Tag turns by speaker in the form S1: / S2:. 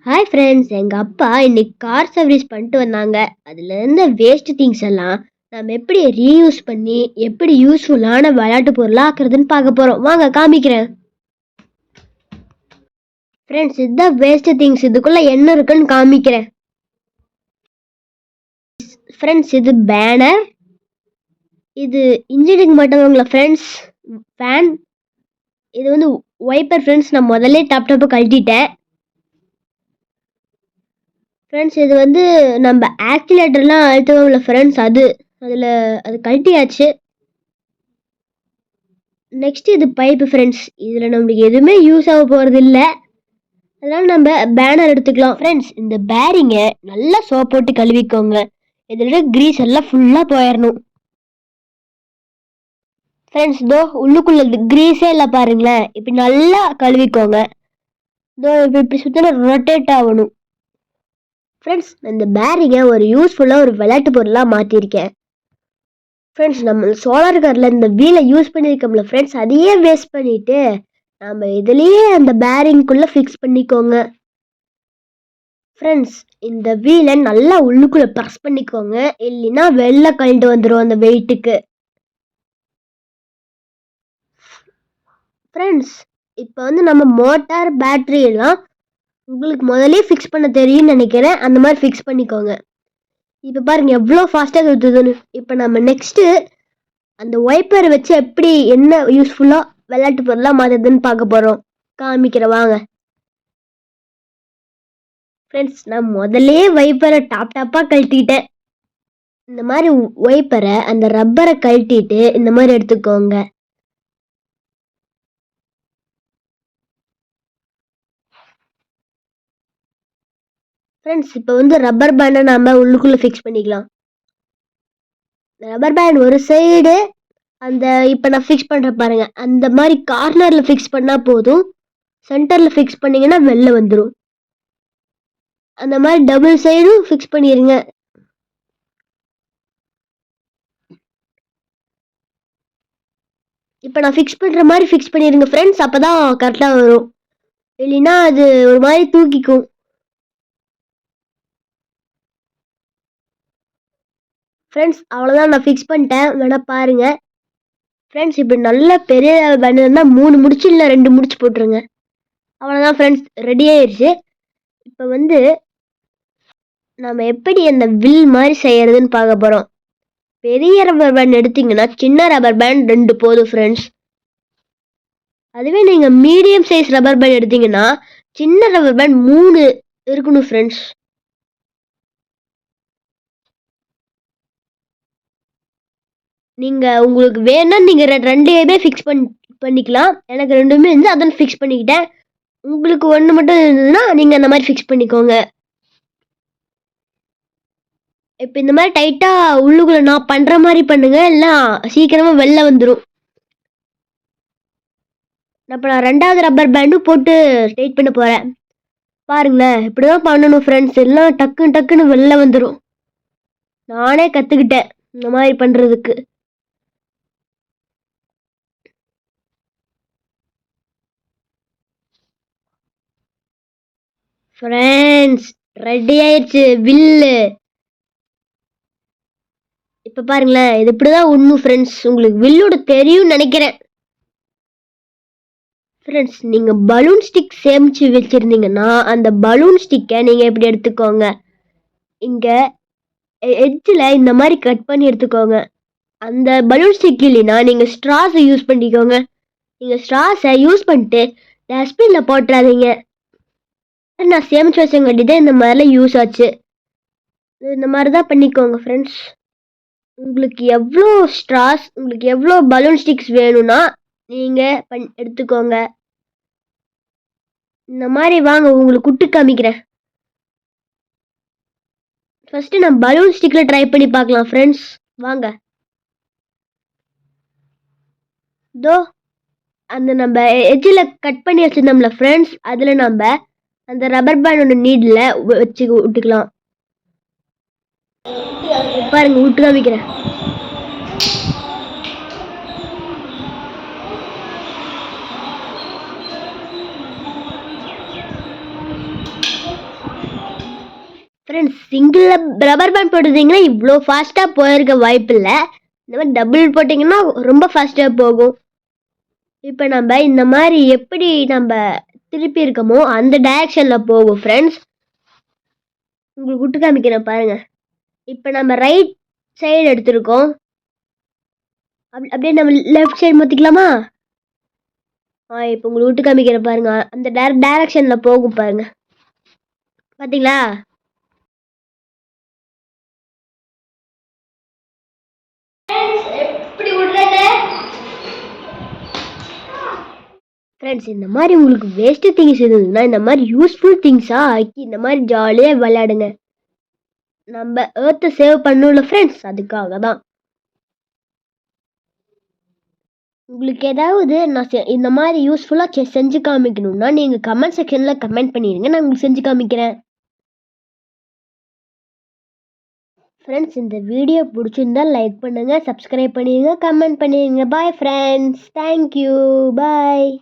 S1: Hi friends, எங்க அப்பா இன்னைக்கு கார் சர்வீஸ் பண்ணிட்டு வந்தாங்க. அதுல இருந்த வேஸ்ட் திங்ஸ் எல்லாம் நம்ம எப்படி ரீயூஸ் பண்ணி எப்படி யூஸ்ஃபுல்லான விளையாட்டு பொருளா ஆக்குறதுன்னு பார்க்க போறோம். வாங்க காமிக்கிறேன். ஃப்ரெண்ட்ஸ், இதுதான் வேஸ்ட் திங்ஸ். இதுக்குள்ள என்ன இருக்குன்னு காமிக்கிறேன். ஃப்ரெண்ட்ஸ், இது பேனர். இது இன்ஜினியரிங் மட்டும் ஃப்ரெண்ட்ஸ். ஃபேன். இது வந்து வைப்பர் ஃப்ரெண்ட்ஸ். நான் முதல்ல டாப் கழட்டிட்டேன். ஃப்ரெண்ட்ஸ், இது வந்து நம்ம ஆக்சிலேட்டர்லாம் அழுத்துவோம்ல ஃப்ரெண்ட்ஸ், அதில் அது கழட்டியாச்சு. நெக்ஸ்ட் இது பைப்பு ஃப்ரெண்ட்ஸ். இதில் நம்மளுக்கு எதுவுமே யூஸ் ஆக போகிறது இல்லை. அதனால நம்ம பேனர் எடுத்துக்கலாம். ஃப்ரெண்ட்ஸ், இந்த பேரிங்கை நல்லா சோப் போட்டு கழுவிக்கோங்க. இதில் கிரீஸ் எல்லாம் ஃபுல்லாக போயிடணும். ஃப்ரெண்ட்ஸ், இதோ உள்ளுக்குள்ள கிரீஸே இல்லை பாருங்களேன். இப்படி நல்லா கழுவிக்கோங்க. இதோ இப்படி சுற்றின ரொட்டேட் ஆகணும். ஃப்ரெண்ட்ஸ், இந்த பேரிங்கை ஒரு யூஸ்ஃபுல்லாக ஒரு விளையாட்டு பொருளாக மாற்றிருக்கேன். ஃப்ரெண்ட்ஸ், நம்ம சோலார் காரில் இந்த வீலை யூஸ் பண்ணியிருக்கோம்ல ஃப்ரெண்ட்ஸ், அதையே வேஸ்ட் பண்ணிவிட்டு நம்ம இதுலேயே அந்த பேரிங்குள்ளே ஃபிக்ஸ் பண்ணிக்கோங்க. ஃப்ரெண்ட்ஸ், இந்த வீலை நல்லா உள்ளுக்குள்ளே ப்ரெஸ் பண்ணிக்கோங்க. இல்லைன்னா வெளில கழண்டு வந்துடும் அந்த வெயிட்டுக்கு. ஃப்ரெண்ட்ஸ், இப்போ வந்து நம்ம மோட்டார் பேட்டரி எல்லாம் உங்களுக்கு முதலே ஃபிக்ஸ் பண்ண தெரியும்னு நினைக்கிறேன். அந்த மாதிரி ஃபிக்ஸ் பண்ணிக்கோங்க. இப்போ பாருங்க எவ்வளோ ஃபாஸ்ட்டாக சுற்றுதுன்னு. இப்போ நம்ம நெக்ஸ்ட்டு அந்த வைப்பரை வச்சு எப்படி என்ன யூஸ்ஃபுல்லாக விளையாட்டு பொருளாக மாற்றுதுன்னு பார்க்க போகிறோம். காமிக்கிறேன் வாங்க. ஃப்ரெண்ட்ஸ், நான் முதல்லையே வைப்பரை டாப்பாக கழட்டிட்டேன். இந்த மாதிரி வைப்பரை அந்த ரப்பரை கழட்டிட்டு இந்த மாதிரி எடுத்துக்கோங்க. ஃப்ரெண்ட்ஸ், இப்போ வந்து ரப்பர் பேண்டை நம்ம உள்ளுக்குள்ளே ஃபிக்ஸ் பண்ணிக்கலாம். ரப்பர் பேண்ட் ஒரு சைடு அந்த இப்போ நான் ஃபிக்ஸ் பண்ணுறேன் பாருங்க, அந்த மாதிரி கார்னரில் ஃபிக்ஸ் பண்ணால் போதும். சென்டரில் ஃபிக்ஸ் பண்ணிங்கன்னா வெளில வந்துடும். அந்த மாதிரி டபுள் சைடும் ஃபிக்ஸ் பண்ணிடுங்க. இப்போ நான் ஃபிக்ஸ் பண்ணுற மாதிரி ஃபிக்ஸ் பண்ணிடுங்க ஃப்ரெண்ட்ஸ். அப்போ தான் கரெக்டாக வரும். இல்லைன்னா அது ஒரு மாதிரி தூக்கிக்கும். ஃப்ரெண்ட்ஸ், அவ்வளோதான், நான் ஃபிக்ஸ் பண்ணிட்டேன். வேணா பாருங்க. ஃப்ரெண்ட்ஸ், இப்படி நல்ல பெரிய பேனர் இருந்தால் 3 முடிச்சு இல்லை 2 முடிச்சு போட்டுருங்க. அவ்வளோதான் ஃப்ரெண்ட்ஸ், ரெடி ஆயிடுச்சு. இப்போ வந்து நம்ம எப்படி அந்த வில் மாதிரி செய்யறதுன்னு பார்க்க போகிறோம். பெரிய ரப்பர் பேண்ட் எடுத்தீங்கன்னா சின்ன ரப்பர் பேண்ட் 2 போதும் ஃப்ரெண்ட்ஸ். அதுவே நீங்கள் மீடியம் சைஸ் ரப்பர் பேண்ட் எடுத்தீங்கன்னா சின்ன ரப்பர் பேண்ட் 3 இருக்கணும் ஃப்ரெண்ட்ஸ். நீங்கள் உங்களுக்கு வேணும்னா நீங்கள் ரெண்டையுமே ஃபிக்ஸ் பண்ணிக்கலாம். எனக்கு ரெண்டுமே இருந்து அதான் ஃபிக்ஸ் பண்ணிக்கிட்டேன். உங்களுக்கு ஒன்று மட்டும் இருந்ததுன்னா நீங்கள் அந்த மாதிரி ஃபிக்ஸ் பண்ணிக்கோங்க. இப்போ இந்த மாதிரி டைட்டாக உள்ளுக்குள்ளே நான் பண்ணுற மாதிரி பண்ணுங்க, இல்லைனா சீக்கிரமாக வெளில வந்துடும். இப்போ நான் 2வது ரப்பர் பேண்டும் போட்டு டைட் பண்ண போகிறேன். பாருங்களேன், இப்படி தான் பண்ணணும் ஃப்ரெண்ட்ஸ். எல்லாம் டக்குன்னு டக்குன்னு வெளில வந்துடும். நானே கற்றுக்கிட்டேன் இந்த மாதிரி பண்ணுறதுக்கு. ஃப்ரெண்ட்ஸ், ரெடி ஆயிடுச்சு வில்லு. இப்போ பாருங்களேன், இது இப்படிதான் உண்மை ஃப்ரெண்ட்ஸ். உங்களுக்கு வில்லோட தெரியும்னு நினைக்கிறேன். ஃப்ரெண்ட்ஸ், நீங்கள் பலூன் ஸ்டிக் சேமித்து வச்சுருந்தீங்கன்னா அந்த பலூன் ஸ்டிக்கை நீங்கள் எப்படி எடுத்துக்கோங்க. இங்கே எட்ஜில் இந்த மாதிரி கட் பண்ணி எடுத்துக்கோங்க. அந்த பலூன் ஸ்டிக் இல்லைன்னா நீங்கள் ஸ்ட்ராஸை யூஸ் பண்ணிக்கோங்க. நீங்கள் ஸ்ட்ராஸை யூஸ் பண்ணிட்டு டஸ்ட்பினில் போட்டுறாதீங்க. நான் சேமித்து வச்சங்காட்டி தான் இந்த மாதிரிலாம் யூஸ் ஆச்சு. இந்த மாதிரி தான் பண்ணிக்கோங்க ஃப்ரெண்ட்ஸ். உங்களுக்கு எவ்வளோ ஸ்ட்ராஸ், உங்களுக்கு எவ்வளோ பலூன் ஸ்டிக்ஸ் வேணும்னா நீங்கள் எடுத்துக்கோங்க. இந்த மாதிரி வாங்க உங்களுக்கு குட்டு காமிக்கிறேன். ஃபஸ்ட்டு நான் பலூன் ஸ்டிக்கில் ட்ரை பண்ணி பார்க்கலாம் ஃப்ரெண்ட்ஸ். வாங்க. இதோ அந்த நம்ம எட்ஜில் கட் பண்ணி வச்சுருந்தோம்ல ஃப்ரெண்ட்ஸ், அதில் நம்ம அந்த ரப்பர் பேண்டோட நீடில் வச்சு விட்டுக்கலாம். பாருங்க, விட்டு காமிக்கிறேன். ஃப்ரெண்ட்ஸ் சிங்கிள் ரப்பர் பேண்ட் போட்டுருந்தீங்கன்னா இவ்வளோ ஃபாஸ்ட்டாக போயிருக்க வாய்ப்பு இல்லை. இந்த மாதிரி டபுள் போட்டிங்கன்னா ரொம்ப ஃபாஸ்ட்டாக போகும். இப்போ நம்ம இந்த மாதிரி எப்படி நம்ம திருப்பி இருக்கமோ அந்த டைரக்ஷனில் போகும் ஃப்ரெண்ட்ஸ். உங்களுக்கு விட்டு காமிக்கிறேன் பாருங்க. இப்போ நம்ம ரைட் சைடு எடுத்திருக்கோம். அப்படியே நம்ம லெஃப்ட் சைடு மாற்றிக்கலாமா? இப்போ உங்களுக்கு விட்டு காமிக்கிறேன் பாருங்க. அந்த டைரக்ஷனில் போகும் பாருங்க. பார்த்தீங்களா? ஃப்ரெண்ட்ஸ் இந்த மாதிரி உங்களுக்கு வேஸ்ட் திங்ஸ் இருந்ததுன்னா இந்த மாதிரி யூஸ்ஃபுல் திங்ஸாக ஆக்கி இந்த மாதிரி ஜாலியாக விளையாடுங்க. நம்ம ஏர்த்தை சேவ் பண்ணல ஃப்ரெண்ட்ஸ், அதுக்காக தான். உங்களுக்கு ஏதாவது நான் இந்த மாதிரி யூஸ்ஃபுல்லாக செஞ்சு காமிக்கணும்னா நீங்கள் கமெண்ட் செக்ஷனில் கமெண்ட் பண்ணிடுங்க, நான் உங்களுக்கு செஞ்சு காமிக்கிறேன். ஃப்ரெண்ட்ஸ் இந்த வீடியோ பிடிச்சிருந்தா லைக் பண்ணுங்கள், சப்ஸ்கிரைப் பண்ணிடுங்க, கமெண்ட் பண்ணிடுங்க. பாய் ஃப்ரெண்ட்ஸ், தேங்க்யூ, பாய்.